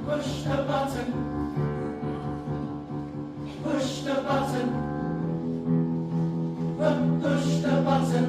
Push the button. Push the button. Push the button.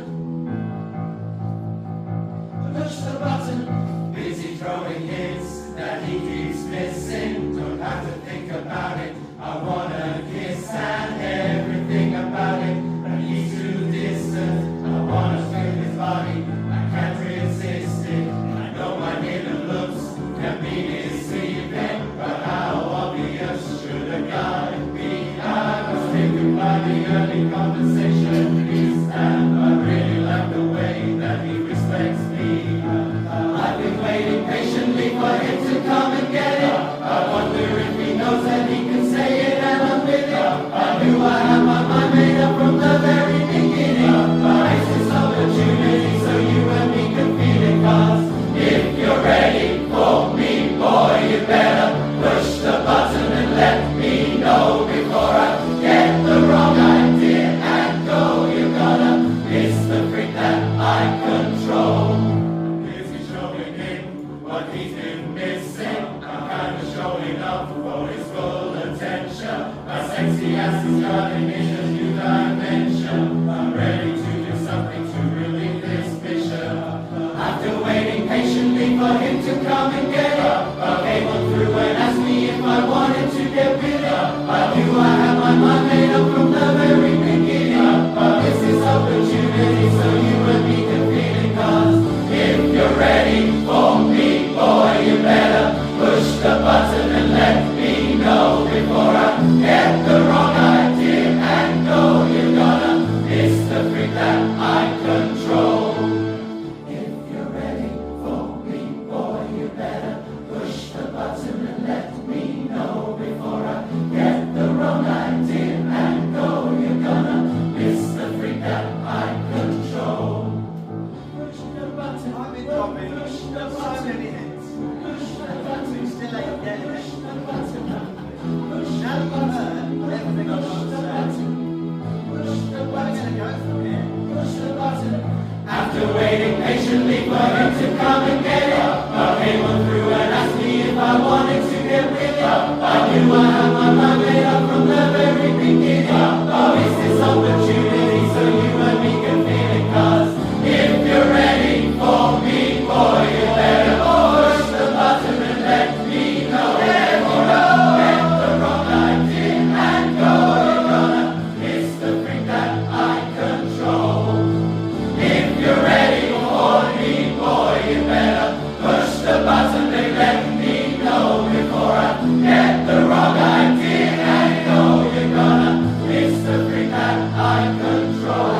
Push the button. Busy throwing hits that he keeps missing. Don't have to think about it. I wanna kiss and everything about it. But he's too distant. I wanna feel his body. I can't resist it. I know my hidden looks can be deceiving, but how obvious should a guy be? I was taken by the early conversation piece, and I really like the way that he respects me. I've been waiting patiently for him to come and get it. I wonder if he knows that he can say it and I'm with it. I knew I had my mind made up from the very beginning. It's this opportunity so you and me can feel it. 'Cause if you're ready for me, boy, you better push the button and let me know before I get the wrong idea and go. You gotta miss the freak that I control. Busy showing him what he's been missing. I'm kinda showing up for his full attention. My sexy ass is coming in a new dimension. I'm ready to do something to relieve this mission. After waiting patiently for him to come and get it, he came on through and asked me if I wanted to get with it. I knew I had my mind made up from the very beginning. This is opportunity so you and me can feel it. 'Cause if you're ready for me, boy, you better push the button and let me know before I get the wrong idea and go. You're gonna miss the freak that I control. If you're ready for me, boy, you better push the button and let me know before I get the wrong idea and go. You're gonna miss the freak that I control. Push the button. I've been dropping Push the so button. many hits. Push the button. Still ain't getting it. Push the button. Push Now the you've button. heard everything I've got Push to the say. button. Push the Where are we button. going to go from here? Push the button. After waiting patiently for him to come and get it, I came on through and asked me if I wanted to get with it. I knew I had my mind made up from the very beginning. It's this opportunity so you and me can feel it. 'Cause if you're ready for me, boy, you better push the button and let me know before I get the wrong idea and go. You're gonna miss the freak that I control. If you're ready for me, boy, you better push the button and let me know before I get the wrong idea and go. You're gonna miss the freak that I control.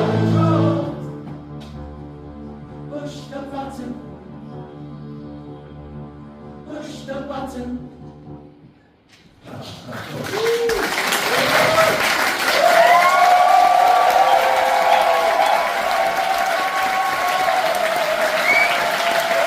Push the button. Push the button.